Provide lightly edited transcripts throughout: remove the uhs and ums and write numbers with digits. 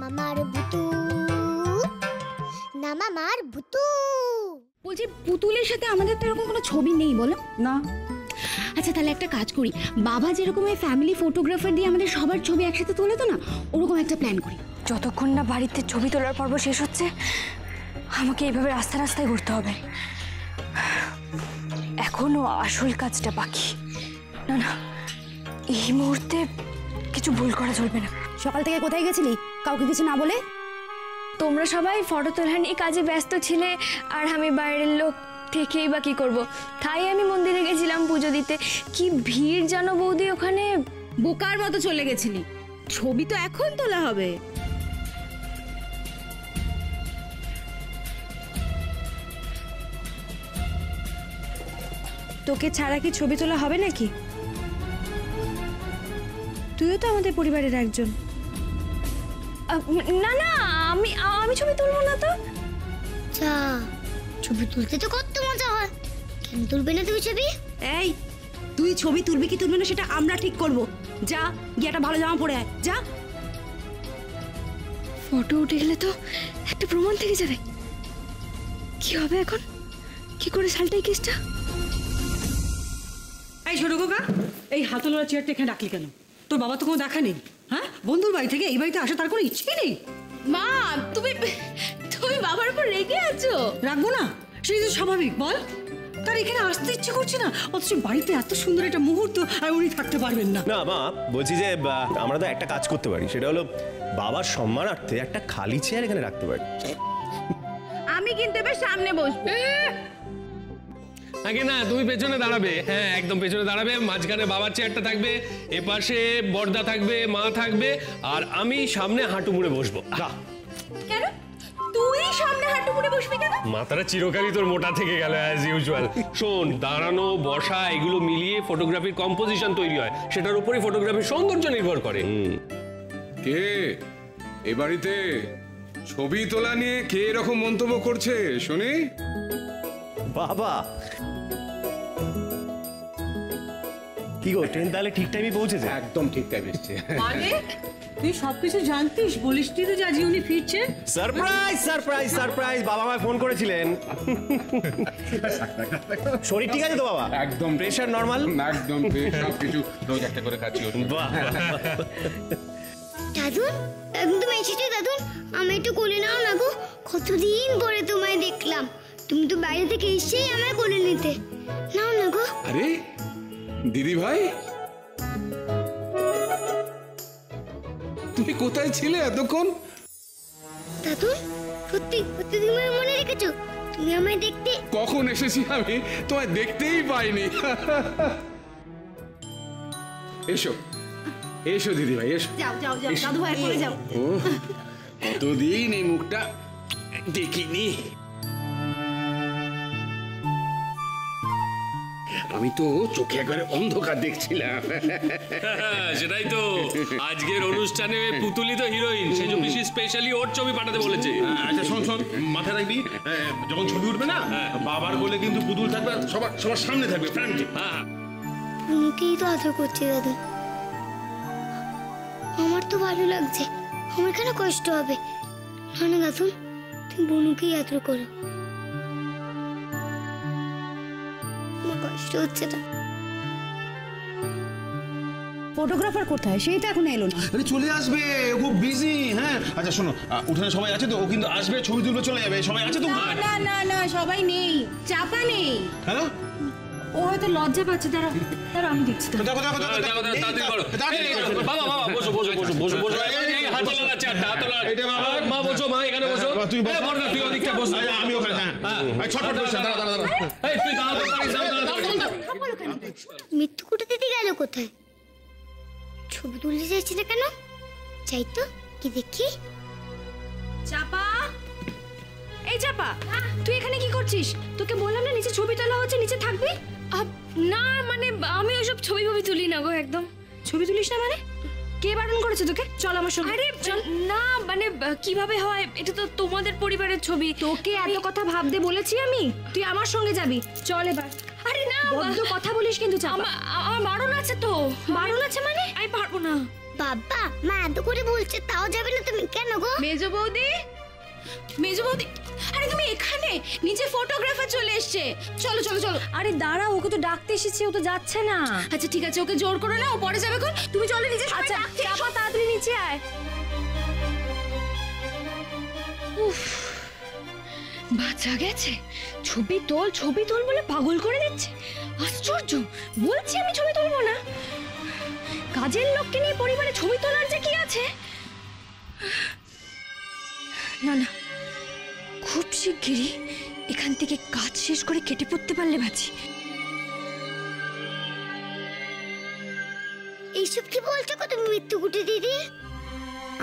মামার ভুতু না মামার ভুতু। বলছি পুতুলের সাথে আমাদের তো এরকম কোনো ছবি নেই বলো না। আচ্ছা তাহলে একটা কাজ করি, বাবা যেরকম এই ফ্যামিলি ফটোগ্রাফার দিয়ে আমাদের সবার ছবি একসাথে তোলে তো না, ওরকম একটা প্ল্যান করি। যতক্ষণ না বাড়িতে ছবি তোলার পর্ব শেষ হচ্ছে আমাকে এইভাবে রাস্তায় রাস্তায় ঘুরতে হবে। এখনো আসল কাজটা বাকি। না না, এই মুহূর্তে কিছু ভুল করা চলবে না। সকাল থেকে কোথায় গেছিলি কাউকে কিছু না বলে? তোমরা সবাই ফটো তোলা নিয়ে কাজে ব্যস্ত ছিলে, আর আমি বাইরের লোক থেকেই বা কি করবো, তাই আমি মন্দিরে গেছিলাম পুজো দিতে। কি ভিড় জানো বৌদি ওখানে। বোকার মতো চলে গেছিলি, ছবি তো এখন তোলা হবে। তোকে ছাড়া কি ছবি তোলা হবে নাকি? তুইও তো আমাদের পরিবারের একজন। না না, আমি আমি ছবি তুলবো না তো। যা, ছবি তুলতে তো কত মজা হয়, কেন তুলবে না তুমি ছবি? এই তুই ছবি তুলবি কি তুলবি না সেটা আমরা ঠিক করব। যা গিয়ে একটা ভালো জামা পরে আয়, যা। ফটো উঠে গেলে তো একটা প্রমাণ থেকে যাবে। কি হবে এখন? কি করে সালটাই কেসটা? এই ছোট খোকা, এই হাতলওয়ালা চেয়ারটা এখানে রাখলি কেন? তোর বাবা তো কোনো দেখা নেই, হ্যাঁ? বন্ধুর বাড়ি থেকে এই বাড়িতে আসা তার কোনো ইচ্ছে নেই। মা তুমি তুমি বাবার উপর রেগে আছো? রাখবো না, সেটাই তো স্বাভাবিক বল। তার এখানে আসতে ইচ্ছে করছে না, অথচ বাড়িতে এত সুন্দর একটা মুহূর্ত আর উনি থাকতে পারবেন না। না মা, বলছি যে আমরা তো একটা কাজ করতে পারি, সেটা হলো বাবার সম্মানার্থে একটা খালি চেয়ার এখানে রাখতে পারি। আমি কিন্তু এবার সামনে বসবো। আগে না, তুমি পেছনে দাঁড়াবে। হ্যাঁ একদম পেছনে দাঁড়াবে, মাঝখানে বাবার চেয়ারটা থাকবে, এপাশে বড়দা থাকবে, মা থাকবে, আর আমি সামনে হাঁটু মুড়ে বসবো। কেন তুই সামনে হাঁটু মুড়ে বসবি কেন? মাথাটা চিরকালই তোর মোটা থেকে গেল অ্যাজ ইউজুয়াল। শোন, দাঁড়ানো বসা এগুলো মিলিয়ে ফটোগ্রাফির কম্পোজিশন তৈরি হয়, সেটার উপরই ফটোগ্রাফির সৌন্দর্য নির্ভর করে। কে এ বাড়িতে ছবি তোলা নিয়ে কে এরকম মন্তব্য করছে শুনি? বাবা কি গো, ট্রেন তাহলে ঠিক টাইমে পৌঁছেছে? একদম ঠিক টাইমে এসেছে। মানে তুই সবকিছু জানতিস, বলিসটি তো যে আজ উনি ফিরছেন? সারপ্রাইজ সারপ্রাইজ সারপ্রাইজ, বাবা আমায় ফোন করেছিলেন। শরীর ঠিক আছে তো বাবা? একদম প্রেশার নরমাল? একদম সবকিছু রোজ একটা করে খাচ্ছি। বাহ দাদুন, দাদুন তুমি এসেছো? দাদুন আমি একটু কোলে নাও না গো, কতদিন পরে তোমায় দেখলাম। তুমি তো বাইরে থেকে এসেই আমায় কোলে নিতে, নাও না গো। আরে দিদি ভাই, তুমি কোথায় ছিলে এতক্ষণ? দাদুন সত্যি সত্যি তুমি মনে রেখেছো? তুমি আমায় দেখতে কখন এসেছি আমি তোমায় দেখতেই পাইনি। এসো এসো দিদি ভাই, এসো। যাও যাও যাও দাদু ভাই করে যাও। ও কতদিন এই মুখটা দেখিনি। আমি তো চোখে একবারে অন্ধকার দেখছিলাম। সেটাই তো, আজকের অনুষ্ঠানে পুতুলি তো হিরোইন, সেই জন্য স্পেশালি ওর ছবি পাঠাতে বলেছে। আচ্ছা শোন শোন, মাথায় রাখবি যখন ছবি উঠবে না, বাবার কোলে কিন্তু পুতুল থাকবে, সবার সবার সামনে থাকবে, ফ্রন্টে। বুনুকেই তো আদর করছে দাদু। আমার তো ভালো লাগছে, আমার কেন কষ্ট হবে? না না দাদুন, তুমি বুনুকেই আদর করো, আমার কষ্ট হচ্ছে না। ফটোগ্রাফার কোথায়? সেই তো এখন এলো না। আরে চলে আসবে, খুব বিজি। হ্যাঁ আচ্ছা শোনো, উঠানে সবাই আছে তো? ও কিন্তু আসবে, ছবি তুলবে, চলে যাবে। সবাই আছে তো? না না না সবাই নেই, চাপা নেই। হ্যালো, ও হয়তো লজ্জা পাচ্ছে। দাঁড়াও দাঁড়াও আমি দেখছি। দেখো দেখো দেখো, তাড়াতাড়ি করো। বাবা বাবা বসো বসো বসো বসো বসো। হাতলা চেয়ারটা, হাতলা। এটা বাবা। মা বসো, মা এখানে বসো। তুই বস। বড়দা তুই ওদিকটা বসো। আমি ওখানে। হ্যাঁ ছটফট করছ, দাঁড়া দাঁড়া দাঁড়া। এই তুই তাড়াতাড়ি মৃত্যু কুটে দিতে গেল কোথায়? ছবি তুলতে চাইছি না কেন? চাই তো, কি দেখি। চাপা, এই চাপা, তুই এখানে কি করছিস? তোকে বললাম না নিচে ছবি তোলা হচ্ছে, নিচে থাকবি। না মানে আমি ওসব ছবি তুলি না গো, একদম। ছবি তুলিস না মানে? কে বারণ করেছে তোকে? চল আমার সঙ্গে। আরে চল না, মানে কিভাবে হয়, এটা তো তোমাদের পরিবারের ছবি। তোকে এত কথা ভাবতে বলেছি আমি? তুই আমার সঙ্গে যাবি, চল এবার। আরে না, বড্ড কথা বলিস কিন্তু চাপা। আমার বারণ আছে তো। বারণ আছে মানে? আমি পারবো না। বাবা মা এত করে বলছে তাও যাবে না তুমি, কেন গো? মেজো বৌদি, মেজো বৌদি, আরে তুমি এখানে? নিচে ফটোগ্রাফার চলে এসছে। চলো চলো চলো। আরে দাঁড়া, ওকে তো ডাকতে এসেছি, ও তো যাচ্ছে না। আচ্ছা ঠিক আছে, ওকে জোর করো না, ও পরে যাবে কোন। তুমি চলো নিচে। আচ্ছা চাপা, তাড়াতাড়ি নিচে আয়। উফ, বাঁচা গেছে। ছবি তোল বলে পাগল করে দিচ্ছে। আশ্চর্য, বলছি আমি ছবি তুলবো না। কাজের লোককে নিয়ে পরিবারে ছবি তোলার যে কি আছে। না না, খুব শিগগিরই এখান থেকে কাজ শেষ করে কেটে পড়তে পারলে বাঁচি। এইসব কি বলছো গো তুমি মিত্তুকুটি দিদি?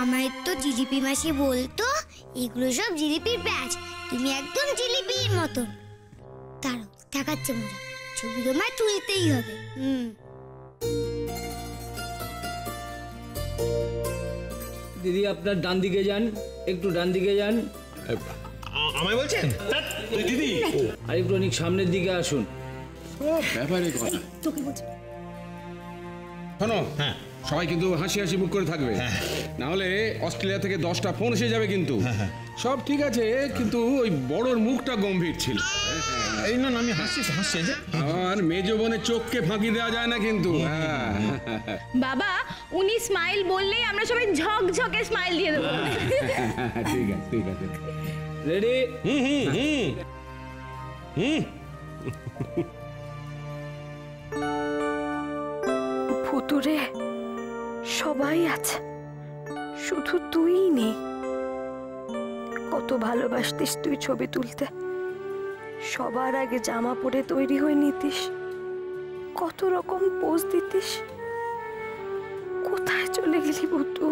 আমার তো জিলিপি মাসি বলতো এগুলো সব জিলিপির ব্যাচ, তুমি একদম জিলিপির মতন। দাঁড়াও, দেখাচ্ছে মজা, ছবি তোমায় তুলতেই হবে। দিদি আপনার ডান দিকে যান, একটু ডান দিকে যান। আমায় বলছেন দিদি? আর একটু অনেক সামনের দিকে আসুন। ব্যাপারে কথা তোকে বলছি। শোনো, হ্যাঁ সবাই কিন্তু হাসি হাসি মুখ করে থাকবে, না হলে অস্ট্রেলিয়া থেকে 10টা ফোন এসে যাবে কিন্তু। সব ঠিক আছে, কিন্তু ওই বড়োর মুখটা গম্ভীর ছিল। এই না আমি হাসছি যে আর মেজ বোনের চোখকে ফাঁকি দেওয়া যায় না কিন্তু। বাবা, উনি স্মাইল বললেই আমরা সবাই ঝকঝকে স্মাইল দিয়ে দেবো। ঠিক আছে ঠিক আছে, রেডি? ভুতুরে সবাই আছে, শুধু তুই নেই। কত ভালোবাসতিস তুই ছবি তুলতে, সবার আগে জামা পরে তৈরি হয়ে নিতিস, কত রকম পোজ দিতিস। কোথায় চলে গেলি ভুতু?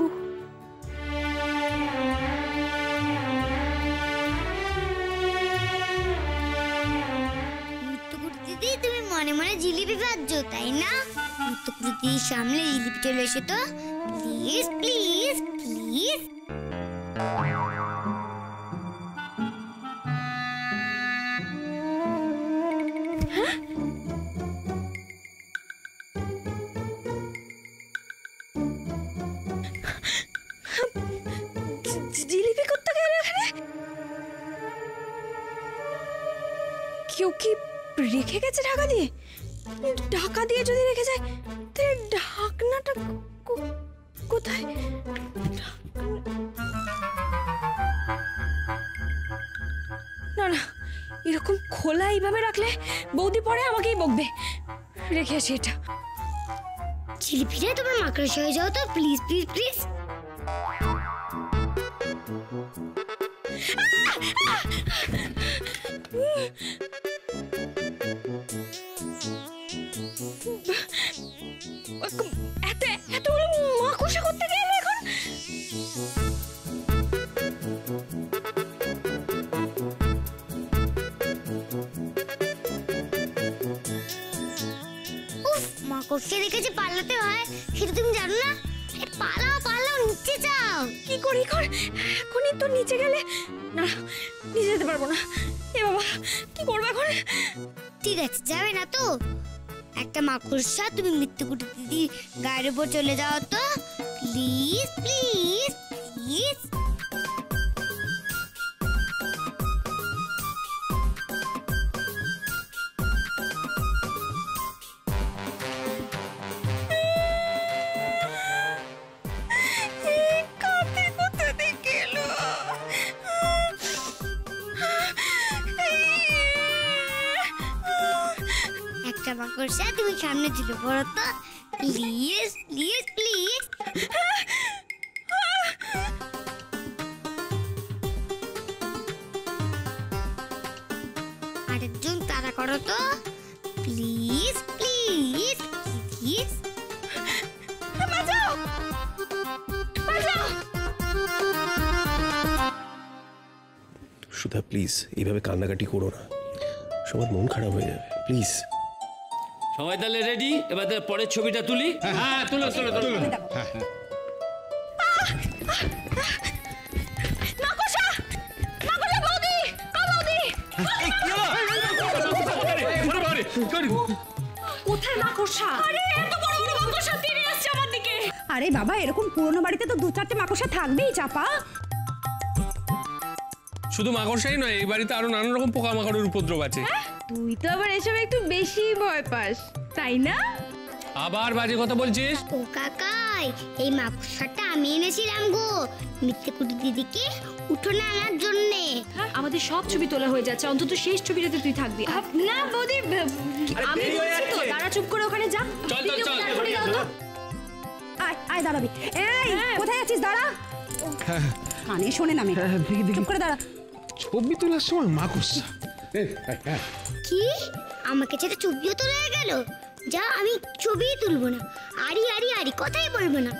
মিত্তুকুটি দিদি, তুমি মনে মনে জিলিপি ভাজছো তাই না? মিত্তুকুটি দিদির সামনে জিলিপি চলে এসে তো প্লিজ প্লিজ প্লিজ। জিলিপি করতে গেলে এখানে কেউ কি রেখে গেছে ঢাকা দিয়ে? ঢাকা দিয়ে যদি রেখে যায় তাহলে ঢাকনাটা কোথায়? না না, এরকম খোলা এইভাবে রাখলে বৌদি পরে আমাকেই বকবে। রেখে আসি এটা। জিলিপিটা তোমার মাকড়সা হয়ে যাও তো প্লিজ প্লিজ প্লিজ। এতগুলো মাকড়সা করতে গেলে এখন মাকড়সা দেখে যে পালাতে হয় সেটা তুমি জানো না? পালাও পালাও, নিচে যাও। কি করি এখনই তো নিচে গেলে না, নিচে যেতে পারবো না। এ বাবা, কি করবো এখন? ঠিক আছে, যাবে না তো? একটা মাকড়সা তুমি মিত্তুকুটি দিদি গায়ের উপর চলে যাও তো প্লিজ প্লিজ প্লিজ। একটা মাকড়সা তুমি সামনে ছিল, পড়ো তো প্লিজ প্লিজ প্লিজ। আরেকজন তাড়া করো তো please please please. Sudha please এইভাবে কান্নাকাটি করো না, সবার মন খারাপ হয়ে যাবে প্লিজ। সবাই তাহলে রেডি? এবার পরের ছবিটা তুলি। হ্যাঁ তুলো তুলো তুলো। কোথায় মাকড়সা? আরে এত বড় বড় মাকড়সা তীরে আসছে আমার দিকে। আরে বাবা, এরকম পুরনো বাড়িতে তো 2-4টে মাকড়সা থাকবেই চাপা। শুধু মাকড়সাই নয়, এই বাড়িতে আরো নানান রকম পোকামাকড়ের উপদ্রব আছে। তুই তো আবার এসব একটু বেশি ভয় পাস, তাই না? আবার বাজে কথা বলছিস। ও কাকাই, এই মাকড়সাটা আমি এনেছিলাম গো মিথ্যেকুটি দিদিকে উঠোনে আনার জন্যে। আমাদের সব ছবি তোলা হয়ে যাচ্ছে, অন্তত শেষ ছবিটাতে তুই থাকবি। না বৌদি, আমি বলছি তো, দাঁড়া চুপ করে ওখানে যা। চল চল চল। আয় আয় দাঁড়াবি। এই কোথায় আছিস? দাঁড়া, কানে শোনে না। আমি চুপ করে দাঁড়া। ছবি তোলার সময় মাকড়সা? কি আমাকে ছেড়ে ছবিও তোলা হয়ে গেল? যা, আমি ছবি তুলবো না। আরি আরি আরি কথাই বলবো না।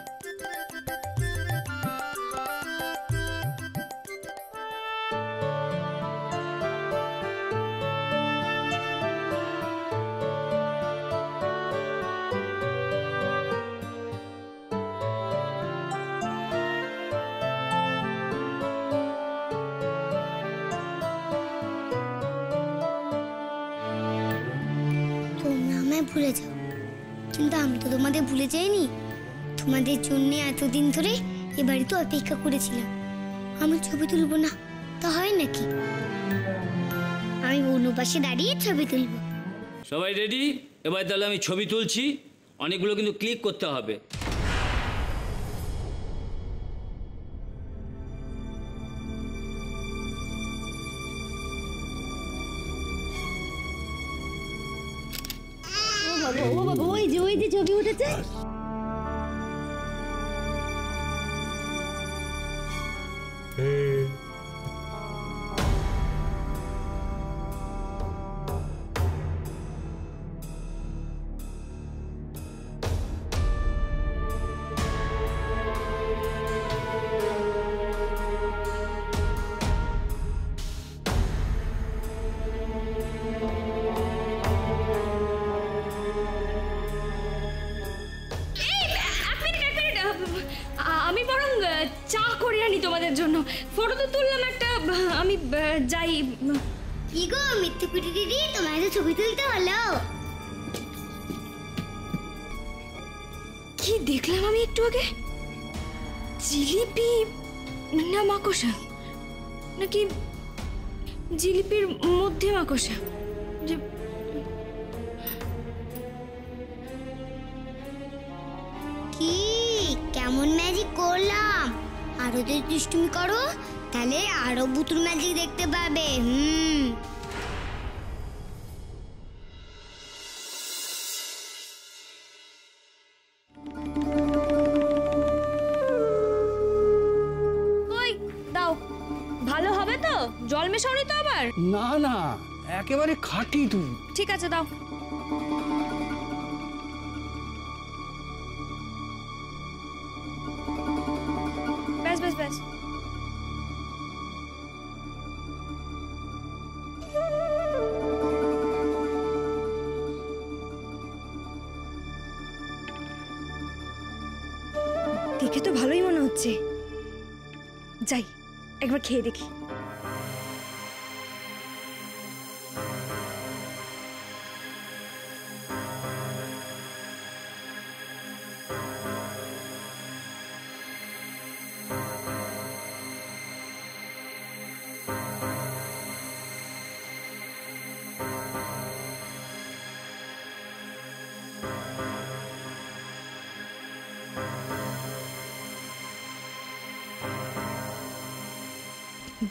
তোমরা আমায় ভুলে যাও, কিন্তু আমি তো তোমাদের ভুলে যাইনি। তোমাদের জন্য এতদিন ধরে এ বাড়িতে অপেক্ষা করেছিলাম। আমি ছবি তুলবো না তা হয় নাকি? আমি অন্য পাশে দাঁড়িয়ে ছবি তুলবো। সবাই রেডি? এবার তাহলে আমি ছবি তুলছি, অনেকগুলো কিন্তু ক্লিক করতে হবে। ওই যে ছবি উঠেছে। আমি বরং চা করে আনি তোমাদের জন্য। ফটো তো তুললাম একটা, আমি যাই। কি গো মিথ্যেকুটি দিদি, তোমার তো ছবি তুলতে হলো? কি দেখলাম আমি একটু আগে? জিলিপি না মাকড়সা, নাকি জিলিপির মধ্যে মাকড়সা? কি কেমন ম্যাজিক করলাম! আরো যদি দুষ্টুমি করো তাহলে আরো বুতুর ম্যাজিক দেখতে পাবে। ওই দাও, ভালো হবে তো? জল মেশাওনি তো আবার? না না, একেবারে খাঁটি দুধ। ঠিক আছে, দাও। ব্যাস ব্যাস ব্যাস। দেখে তো ভালোই মনে হচ্ছে। যাই, একবার খেয়ে দেখি।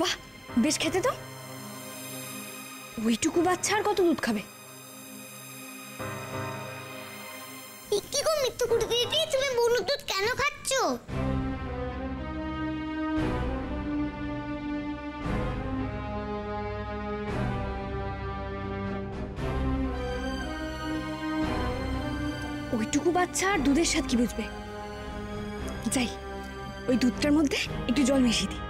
বাহ, বেশ খেতে তো। ওইটুকু বাচ্চা আর কত দুধ খাবে? কি গো মিথ্যেকুটি দিদি, তুমি বনুর দুধ কেন খাচ্ছ? ওইটুকু বাচ্চা আর দুধের স্বাদ কি বুঝবে? যাই, ওই দুধটার মধ্যে একটু জল মিশিয়ে দিই।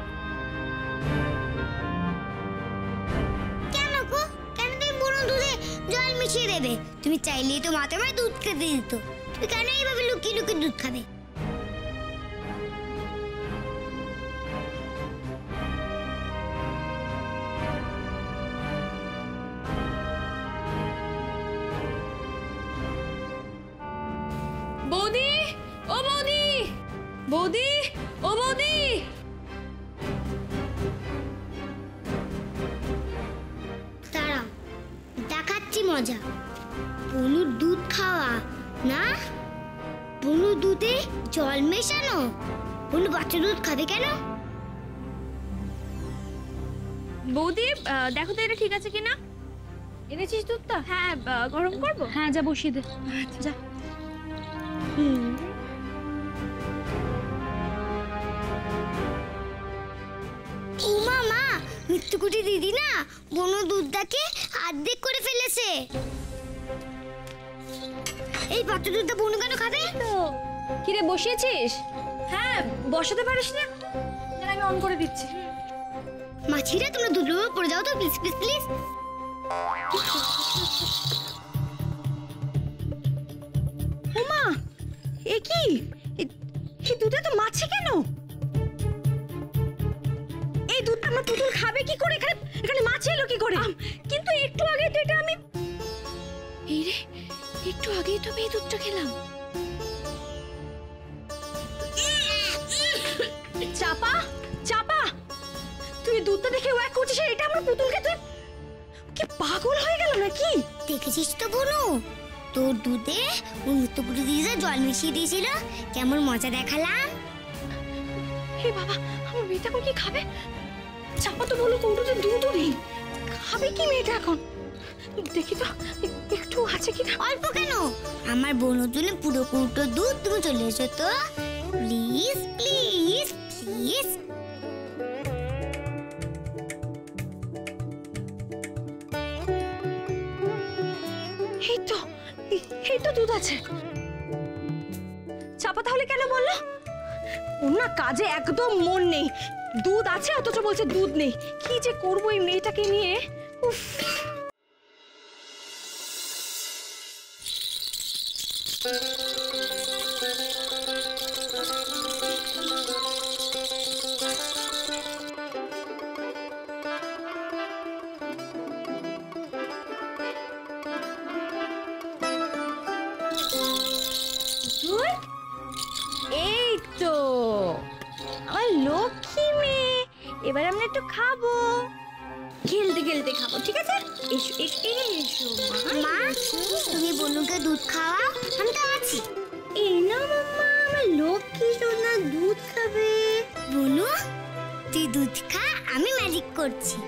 কেন গো, কেন তুমি বনুর দুধে জল মিশিয়ে দেবে? তুমি চাইলেই তো মাথায় মাথায় দুধ খেতে দিত। তুমি কেন এইভাবে লুকিয়ে লুকিয়ে দুধ খাবে? বৌদি, ও বৌদি, বৌদি, ও বৌদি। মজা। বনুর দুধ খাওয়া না, বনুর দুধে জল মেশানো। বনু বাচ্চা দুধ খাবে কেন? বৌদি দেখো তো এটা ঠিক আছে কিনা। এনেছিস দুধটা? হ্যাঁ, গরম করবো। হ্যাঁ, যা বসিয়ে দে। যা। উমা মা, মৃত্যুকুটি দিদি না বনু দুধটাকে অর্ধেক করে ফেলেছে। এই বাচ্চা দুধটা বনু কেন খাবে? কিরে বসিয়েছিস? হ্যাঁ, বসাতে পারিস না? আমি অন করে দিচ্ছি। মাছিরা তোমরা দুধের উপর পড়ে যাও তো, প্লিজ প্লিজ প্লিজ। ওমা, এ কি? এই দুধে তো মাছি কেন? এই দুধটা আমার পুতুল খাবে কি করে? এখানে মাছি এলো কি করে? কিন্তু একটু আগে তো এটা আমি এই রে, একটু আগেই তো আমি এই দুধটা খেলাম। চাপা, চাপা, তুই দুধটা দেখে ওয়াক করছিস, এটা আমার পুতুলকে তুই কি পাগল হয়ে গেল নাকি? দেখেছিস তো বনু, তোর দুধে মৃত্যুকুটি দিদি জল মিশিয়ে দিয়েছিল, কেমন মজা দেখালাম। হে বাবা, আমার মেয়েটা এখন কি খাবে? চাপা তো বলো কৌটোতে দুধও নেই, খাবে কি মেয়েটা এখন? দেখি তো একটু আছে কিনা। অল্প কেন, আমার বনুর জন্য পুরো কৌটো দুধ। তুমি চলে এসো তো প্লিজ প্লিজ প্লিজ। এই তো দুধ আছে। চাপা তাহলে কেন বললো? ওর না কাজে একদম মন নেই। দুধ আছে অথচ বলছে দুধ নেই। কি যে করবো এই মেয়েটাকে নিয়ে। উফ, এই তো আমার লক্ষ্মী মেয়ে, এবার আমরা একটু খাবো, খেলতে খেলতে খাবো, ঠিক আছে? এসো এসো এসো মা, তুমি বনুকে দুধ খাওয়াও, আমি তো আছি। এই না মাম্মা, আমার লক্ষ্মী সোনা দুধ খাবে। বনু তুই দুধ খা, আমি ম্যাজিক করছি।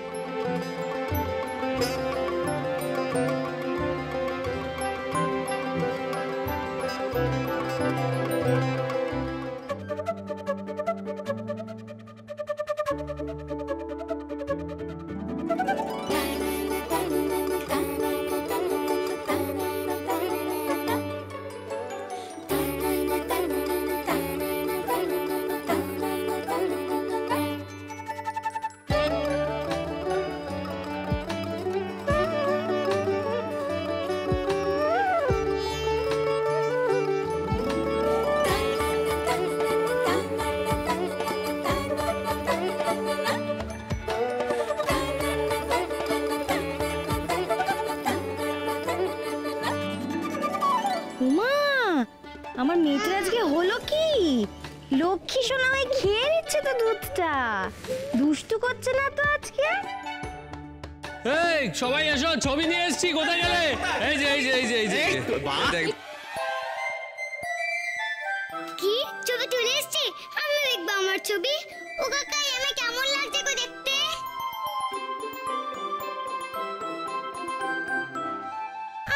আমার মেয়েটার আজকে হলো কি? লক্ষ্মী সোনা হয়ে খেয়ে নিচ্ছে তো দুধটা, দুষ্টু করছে না তো আজকে? এই সবাই এসো, ছবি নিয়ে এসেছি। কোথায় গেলে? এই যে এই যে এই যে এই যে কি ছবি তুলে এসেছি? আমি দেখবো আমার ছবি। ও কাকাই, আমি কেমন লাগছে গো দেখতে?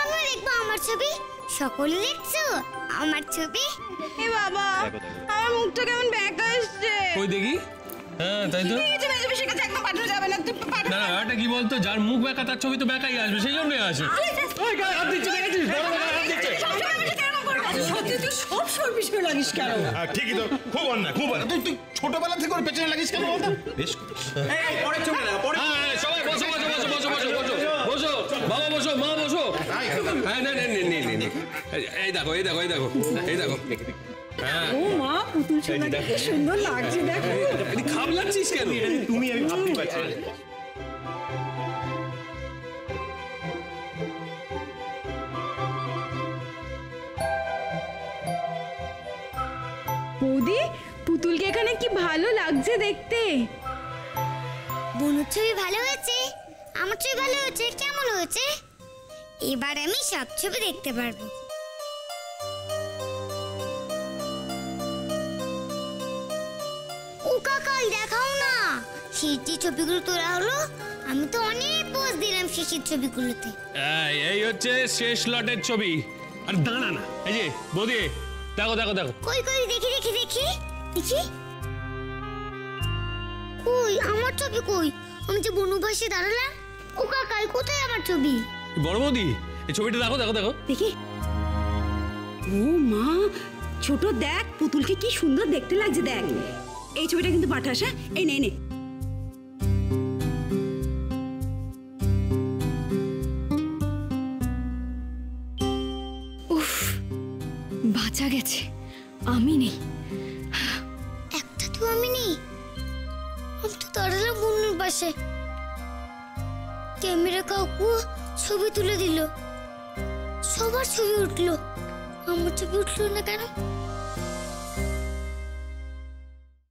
আমি দেখবো আমার ছবি। সকলে দেখছো আমার ছবি? এ বাবা, আমার মুখটা কেমন ব্যাকা আসছে। কই দেখি। হ্যাঁ তাই তো। একদম পাঠানো যাবে না, তুই পাঠা। না এটা কি বলতো, যার মুখ বেঁকা তার ছবি তো বেঁকাই আসবে, সেই জন্যই আসে। ওই গায়ে হাত দিচ্ছে, দেখেছিস? বড় গায়ে হাত দিচ্ছে। সত্যি তুই সব সর বিষয় লাগিস কেন? ঠিকই তো, খুব অন্যায়, খুব অন্যায়। তুই ছোটবেলা থেকে ওর পেছনে লাগিস কেন বলতো? বেশ পরে চলে না, পরে। হ্যাঁ সবাই বসো বসো বসো বসো বসো বসো বসো, বাবা বসো, মা বসো। হ্যাঁ না এই দেখো এই দেখো এই দেখো এই দেখো। হ্যাঁ ও মা, পুতুল সোনাকে কি সুন্দর লাগছে দেখো। খাপ লাগছিস কেন? তুমি আমি ভাবতে পারছি। বৌদি, পুতুলকে এখানে কি ভালো লাগছে দেখতে। বনুর ছবি ভালো হয়েছে, আমার ছবি ভালো হয়েছে। কেমন হয়েছে? এবার আমি সব ছবি দেখতে পারবো। ও কাকাল দেখাও না, সেই যে ছবিগুলো তোলা হলো, আমি তো অনেক পোজ দিলাম শেষের ছবিগুলোতে। এই হচ্ছে শেষ লটের ছবি। আর দাঁড়া না, এই যে বৌদি দেখো দেখো দেখো। কই কই দেখি দেখি দেখি দেখি। কই আমার ছবি কই? আমি যে বনবাসে দাঁড়ালাম। ও কাকাল কোথায় আমার ছবি? বড় বৌদি এই ছবিটা দেখো দেখো দেখো। দেখি। ও মা, ছোট দেখ পুতুলকে কি সুন্দর দেখতে লাগছে দেখ। এই ছবিটা কিন্তু পাঠাস, হ্যাঁ? এই নে নে। উফ, বাঁচা গেছে, আমি নেই। একটা তো আমি নেই। আমি তো দাঁড়ালাম বনুর পাশে। ক্যামেরা কাকু ছবি তুলে দিল, সবার ছবি উঠলো, আমার ছবি উঠলো না কেন?